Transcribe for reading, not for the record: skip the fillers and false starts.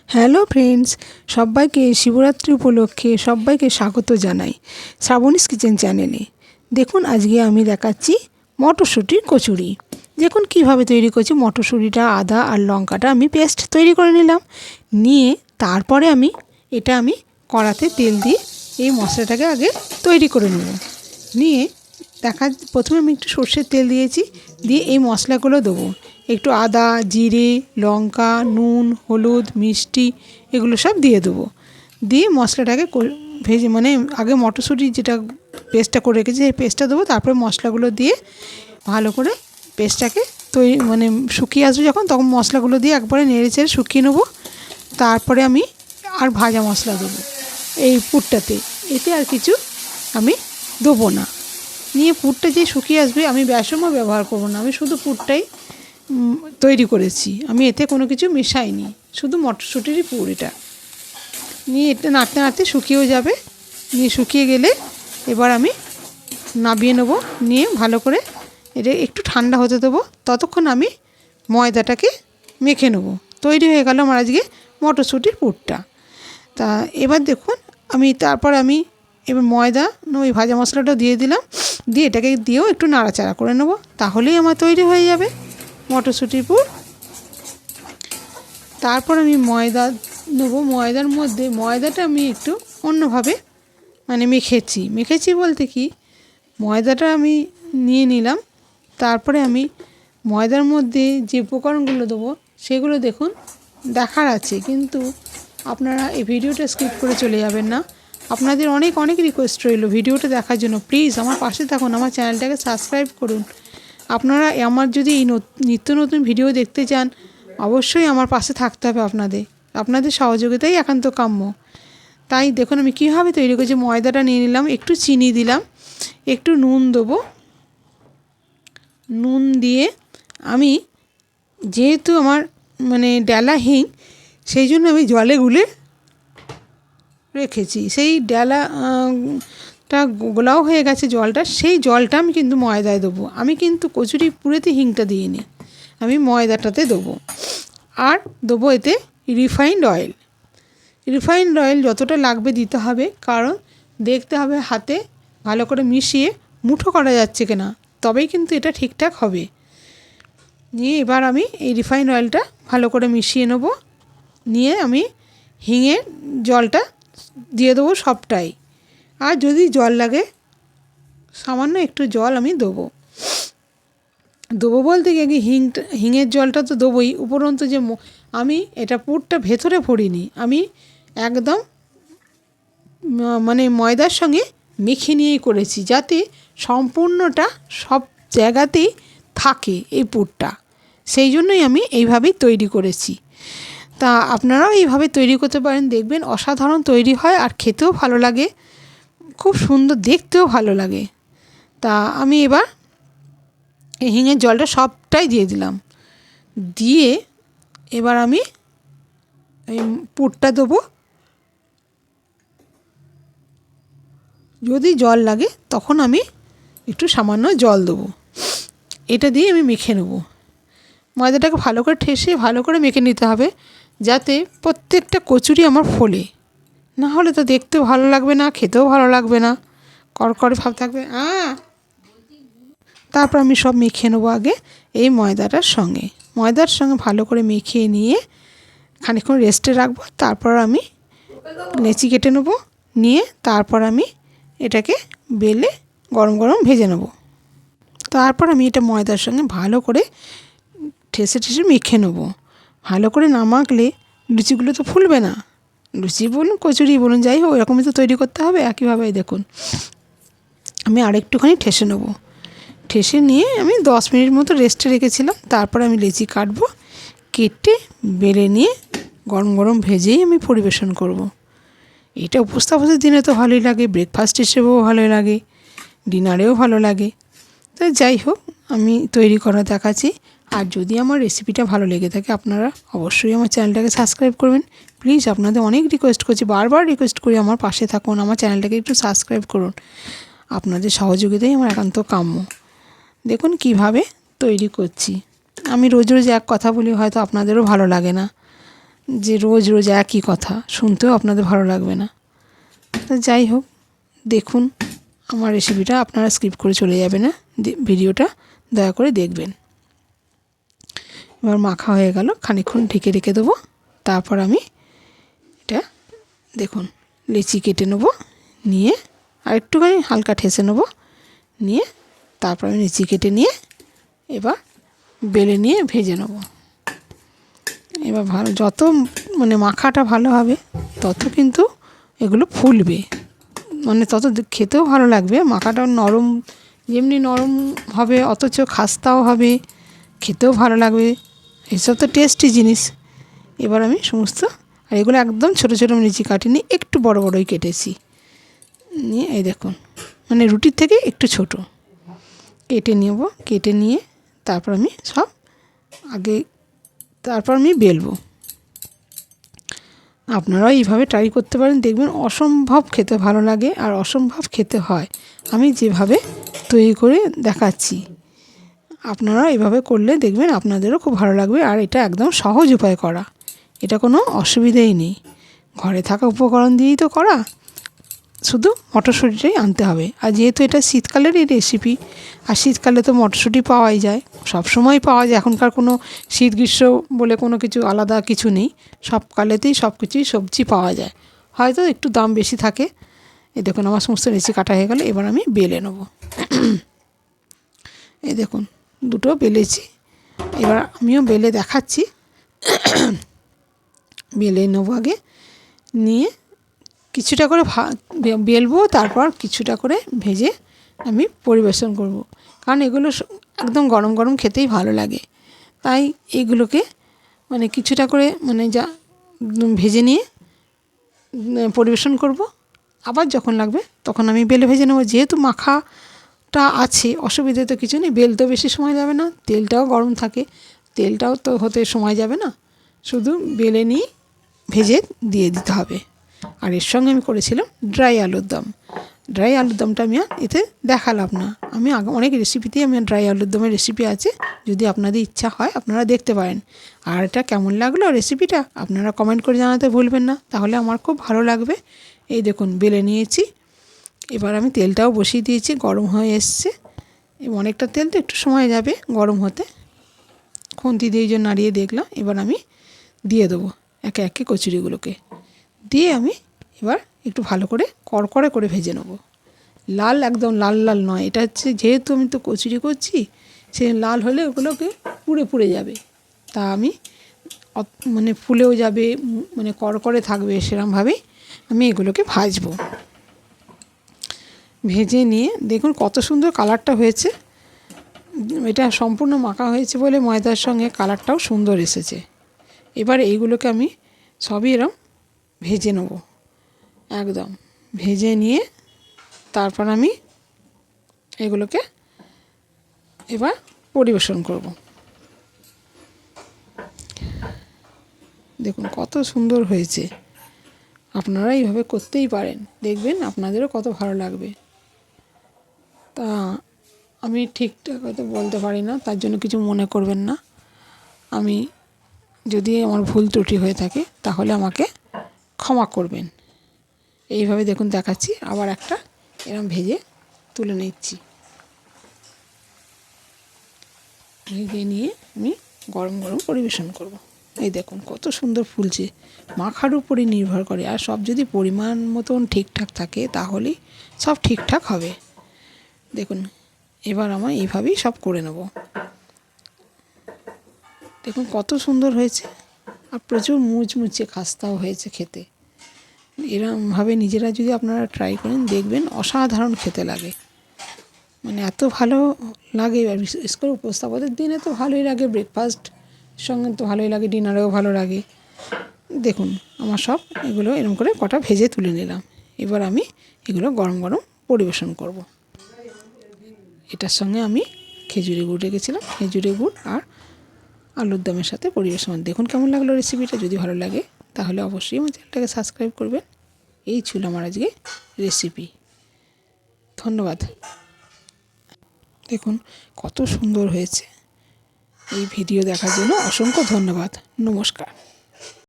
Hello friends, সবাইকে শিবরাত্রি উপলক্ষে সবাইকে স্বাগত জানাই শ্রাবণীস কিচেন চ্যানেলে। দেখুন আজকে আমি দেখাচ্ছি মটরশুঁটির কচুরি। দেখুন কিভাবে তৈরি করছি। মটরশুঁটিটা, আদা আর লঙ্কাটা আমি পেস্ট তৈরি করে নিলাম। নিয়ে তারপরে আমি কড়াতে তেল দিয়ে এই মশলাটাকে আগে তৈরি করে নেব। নিয়ে প্রথমে আমি একটু সর্ষের তেল দিয়েছি, দিয়ে এই মশলাগুলো দেবো। একটু আদা, জিরে, লঙ্কা, নুন, হলুদ, মিষ্টি এগুলো সব দিয়ে দেবো। দিয়ে মশলাটাকে ভেজে আগে মটরশুঁটি যেটা পেস্টটা করে রেখেছি সেই পেস্টটা দেবো। তারপরে মশলাগুলো দিয়ে ভালো করে পেস্টটাকে শুকিয়ে আসবে যখন, তখন মশলাগুলো দিয়ে একবারে নেড়ে চেড়ে শুকিয়ে নেবো। তারপরে আমি আর ভাজা মশলা দেবো এই পুরটাতে। এতে আর কিছু আমি দেবো না। নিয়ে পুরটা যে শুকিয়ে আসবে, আমি বেসনও ব্যবহার করবো না, আমি শুধু পুরটাই তৈরি করেছি। আমি এতে কোনো কিছু মেশাইনি, শুধু মটরশুঁটিরই পুর এটা। নিয়ে এটা নাড়তে নাড়তে শুকিয়েও যাবে। নিয়ে শুকিয়ে গেলে এবার আমি নামিয়ে নেবো। নিয়ে ভালো করে এটা একটু ঠান্ডা হতে দেবো। ততক্ষণ আমি ময়দাটাকে মেখে নেবো। তৈরি হয়ে গেল আমার আজকে মটরশুঁটির পুরটা। তা এবার দেখুন তারপর আমি এবার ময়দা ওই ভাজা মশলাটা দিয়ে দিলাম। দিয়ে এটাকে দিয়েও একটু নাড়াচাড়া করে নেবো, তাহলেই আমার তৈরি হয়ে যাবে মটরশুঁটির পুর। তারপর আমি ময়দা নেবো। ময়দার মধ্যে ময়দাটা আমি একটু অন্যভাবে মেখেছি বলতে কি, ময়দাটা আমি নিয়ে নিলাম। তারপরে আমি ময়দার মধ্যে যে উপকরণগুলো দেবো সেগুলো দেখুন দেখার আছে, কিন্তু আপনারা এই ভিডিওটা স্কিপ করে চলে যাবেন না। আপনাদের অনেক অনেক রিকোয়েস্ট রইল ভিডিওটা দেখার জন্য। প্লিজ আমার পাশে থাকুন, আমার চ্যানেলটাকে সাবস্ক্রাইব করুন। আপনারা আমার যদি এই নিত্য নতুন ভিডিও দেখতে চান, অবশ্যই আমার পাশে থাকতে হবে আপনাদের সহযোগিতাই একান্ত কাম্য। তাই দেখুন আমি কীভাবে তৈরি করছি। ময়দাটা নিয়ে নিলাম, একটু চিনি দিলাম, একটু নুন দেবো। নুন দিয়ে আমি যেহেতু আমার ডালা হিং, সেই জন্য আমি জলে গুলে রেখেছি। সেই ডালাটা গোলাও হয়ে গেছে জলটা, সেই জলটা আমি কিন্তু ময়দায় দেবো। আমি কিন্তু কচুরি পুরেতে হিংটা দিইনি, আমি ময়দাটাতে দেবো। আর দেবো এতে রিফাইন্ড অয়েল। রিফাইন্ড অয়েল যতটা লাগবে দিতে হবে, কারণ দেখতে হবে হাতে ভালো করে মিশিয়ে মুঠো করা যাচ্ছে কিনা, তবেই কিন্তু এটা ঠিকঠাক হবে। নিয়ে এবার আমি এই রিফাইন্ড অয়েলটা ভালো করে মিশিয়ে নেব। নিয়ে আমি হিঙের জলটা দিয়ে দেবো সবটাই। আর যদি জল লাগে সামান্য একটু জল আমি দেবো বলতে গিয়ে হিঙের জলটা তো দেবোই। উপরন্তু যে আমি এটা পুরটা ভেতরে ভরিনি, আমি একদম ময়দার সঙ্গে মেখে নিয়েই করেছি, যাতে সম্পূর্ণটা সব জায়গাতেই থাকে এই পুরটা। সেই জন্যই আমি এইভাবেই তৈরি করেছি। তা আপনারাও এইভাবে তৈরি করতে পারেন, দেখবেন অসাধারণ তৈরি হয় আর খেতেও ভালো লাগে, খুব সুন্দর দেখতেও ভালো লাগে। তা আমি এবার এই হিঙের জলটা সবটাই দিয়ে দিলাম। দিয়ে এবার আমি এই পুরটা দেবো। যদি জল লাগে তখন আমি একটু সামান্য জল দেবো। এটা দিয়ে আমি মেখে নেব। ময়দাটাকে ভালো করে ঠেসে ভালো করে মেখে নিতে হবে, যাতে প্রত্যেকটা কচুরি আমার ফোলে। না হলে তো দেখতেও ভালো লাগবে না, খেতেও ভালো লাগবে না, কড়কড়ে ভাব থাকবে। তারপর আমি সব মেখে নেবো আগে এই ময়দার সঙ্গে ভালো করে মেখে নিয়ে খানিকক্ষণ রেস্টে রাখবো। তারপর আমি লেচি কেটে নেবো। নিয়ে তারপর আমি এটাকে বেলে গরম গরম ভেজে নেব। তারপর আমি এটা ময়দার সঙ্গে ভালো করে ঠেসে মেখে নেবো। ভালো করে না মাখলে লুচিগুলো তো ফুলবে না। লুচি বলুন, কচুরি বলুন, যাই হোক এরকমই তো তৈরি করতে হবে। একইভাবে দেখুন আমি আরেকটুখানি ঠেসে নেবো। ঠেসে নিয়ে আমি 10 মিনিট মতো রেস্টে রেখেছিলাম। তারপরে আমি লেচি কাটবো, কেটে বেলে নিয়ে গরম গরম ভেজেই আমি পরিবেশন করব। এটা উপস্থাপনের দিনে তো ভালোই লাগে, ব্রেকফাস্ট হিসেবেও ভালো লাগে, ডিনারেও ভালো লাগে। তাই যাই হোক আমি তৈরি করা দেখাচ্ছি। আর যদি আমার রেসিপিটা ভালো লেগে থাকে, আপনারা অবশ্যই আমার চ্যানেলটাকে সাবস্ক্রাইব করবেন। প্লিজ আপনাদের অনেক রিকোয়েস্ট করছি, বারবার রিকোয়েস্ট করি আমার পাশে থাকুন, আমার চ্যানেলটাকে একটু সাবস্ক্রাইব করুন। আপনাদের সহযোগিতাই আমার একান্ত কাম্য। দেখুন কিভাবে তৈরি করছি। আমি রোজ রোজ এক কথা বলি, হয়তো আপনাদেরও ভালো লাগে না, যে রোজ রোজ একই কথা শুনতেও আপনাদের ভালো লাগবে না। তো যাই হোক, দেখুন আমার রেসিপিটা, আপনারা স্কিপ করে চলে যাবে না, ভিডিওটা দয়া করে দেখবেন। এবার মাখা হয়ে গেল, খানিকক্ষণ ঢেকে রেখে দেবো। তারপর আমি এটা দেখুন লেচি কেটে নেবো, নিয়ে আর একটুখানি হালকা ঠেসে নেবো, নিয়ে তারপর আমি লেচি কেটে নিয়ে এবার বেলে নিয়ে ভেজে নেব। এবার ভালো, যত মানে মাখাটা ভালো হবে তত কিন্তু এগুলো ফুলবে, মানে তত খেতেও ভালো লাগবে। মাখাটা নরম, যেমনি নরম হবে অথচ খাস্তাও হবে, খেতেও ভালো লাগবে। এসব তো টেস্টি জিনিস। এবার আমি সমস্ত, আর এগুলো একদম ছোটো ছোটো লিচি কাটিনি, একটু বড় বড়ই কেটেছি। নিয়ে এই দেখুন, মানে রুটির থেকে একটু ছোট কেটে নেব। কেটে নিয়ে তারপর আমি সব তারপর আমি বেলবো। আপনারাও এইভাবে ট্রাই করতে পারেন, দেখবেন অসম্ভব খেতে ভালো লাগে আর অসম্ভব খেতে হয়। আমি যেভাবে তৈরি করে দেখাচ্ছি, আপনারা এইভাবে করলে দেখবেন আপনাদেরও খুব ভালো লাগবে। আর এটা একদম সহজ উপায় করা, এটা কোনো অসুবিধেই নেই, ঘরে থাকা উপকরণ দিয়েই তো করা, শুধু মটরশুঁটিটাই আনতে হবে। আর যেহেতু এটা শীতকালেরই রেসিপি, আর শীতকালে তো মটরশুঁটি পাওয়াই যায়, সব সময় পাওয়া যায়, এখনকার কোনো শীত গ্রীষ্ম বলে কোনো কিছু আলাদা কিছু নেই, সব কালেতেই সব কিছুই সবজি পাওয়া যায়, হয়তো একটু দাম বেশি থাকে। এই দেখুন আমার সমস্ত লেচি কাটা হয়ে গেলে, এবার আমি বেলে নেব। এই দেখুন দুটো বেলেছি, এবার আমিও বেলে দেখাচ্ছি। বেলে নেবো আগে, নিয়ে কিছুটা করে বেলবো, তারপর কিছুটা করে ভেজে আমি পরিবেশন করব। কারণ এগুলো একদম গরম গরম খেতেই ভালো লাগে, তাই এইগুলোকে মানে কিছুটা করে মানে যা ভেজে নিয়ে পরিবেশন করব। আবার যখন লাগবে তখন আমি বেলে ভেজে নেব। যেহেতু মাখাটা আছে, অসুবিধে তো কিছু নেই, বেলতেও বেশি সময় যাবে না, তেলটাও গরম থাকে, তেলটাও তো হতে সময় যাবে না, শুধু বেলে নিয়ে ভেজে দিয়ে দিতে হবে। আর এর সঙ্গে আমি করেছিলাম ড্রাই আলুর দম। ড্রাই আলুর দমটা আমি আর এতে দেখালাম না, আমি অনেক রেসিপিতেই আমি ড্রাই আলুর দমের রেসিপি আছে, যদি আপনাদের ইচ্ছা হয় আপনারা দেখতে পারেন। আর এটা কেমন লাগলো রেসিপিটা আপনারা কমেন্ট করে জানাতে ভুলবেন না, তাহলে আমার খুব ভালো লাগবে। এই দেখুন বেলে নিয়েছি, এবার আমি তেলটাও বসিয়ে দিয়েছি, গরম হয়ে এসছে। অনেকটা তেল তো একটু সময় যাবে গরম হতে, খুন্তি দিয়ে যে নাড়িয়ে দেখলাম। এবার আমি দিয়ে দেবো একে একে কচুরিগুলোকে, দিয়ে আমি এবার একটু ভালো করে কড়কড়ে করে ভেজে নেব। লাল, একদম লাল লাল নয়, এটা হচ্ছে যেহেতু আমি তো কচুরি করছি, সে লাল হলে ওগুলোকে পুড়ে পুড়ে যাবে, তা আমি মানে ফুলেও যাবে, মানে কড়কড়ে থাকবে, সেরকমভাবেই আমি এগুলোকে ভাজবো। ভেজে নিয়ে দেখুন কত সুন্দর কালারটা হয়েছে, এটা সম্পূর্ণ মাখা হয়েছে বলে ময়দার সঙ্গে কালারটাও সুন্দর এসেছে। এবার এইগুলোকে আমি সবই এরকম ভেজে নেব, একদম ভেজে নিয়ে তারপর আমি এগুলোকে এবার পরিবেশন করব। দেখুন কত সুন্দর হয়েছে, আপনারা এইভাবে করতেই পারেন, দেখবেন আপনাদেরও কত ভালো লাগবে। তা আমি ঠিকঠাক হয়তো বলতে পারি না, তার জন্য কিছু মনে করবেন না। আমি যদি আমার ভুল ত্রুটি হয়ে থাকে তাহলে আমাকে ক্ষমা করবেন। এইভাবে দেখুন দেখাচ্ছি, আবার একটা এরকম ভেজে তুলে নিচ্ছি। ভেজে নিয়ে আমি গরম গরম পরিবেশন করব। এই দেখুন কত সুন্দর ফুলছে, মাখার উপরে নির্ভর করে, আর সব যদি পরিমাণ মতন ঠিকঠাক থাকে তাহলেই সব ঠিকঠাক হবে। দেখুন এবার আমার এইভাবেই সব করে নেব। দেখুন কত সুন্দর হয়েছে, আর প্রচুর মুচমুচে খাস্তাও হয়েছে খেতে। এরকমভাবে নিজেরা যদি আপনারা ট্রাই করেন দেখবেন অসাধারণ খেতে লাগে, মানে এত ভালো লাগে। আর বিশেষ করে উপস্থাপনের দিনে তো ভালোই লাগে, ব্রেকফাস্ট সঙ্গে তো ভালোই লাগে, ডিনারেও ভালো লাগে। দেখুন আমার সব এগুলো এরকম করে কটা ভেজে তুলে নিলাম, এবার আমি এগুলো গরম গরম পরিবেশন করব। এটার সঙ্গে আমি খেজুরি গুড় রেখেছিলাম, খেজুরি গুড় আর আলুর দমের সাথে পরিবেশন। দেখুন কেমন লাগলো রেসিপিটা, যদি ভালো লাগে তাহলে অবশ্যই আমার চ্যানেলটাকে সাবস্ক্রাইব করবেন। এই ছিল আমার আজকে রেসিপি, ধন্যবাদ। দেখুন কত সুন্দর হয়েছে, এই ভিডিও দেখার জন্য অসংখ্য ধন্যবাদ, নমস্কার।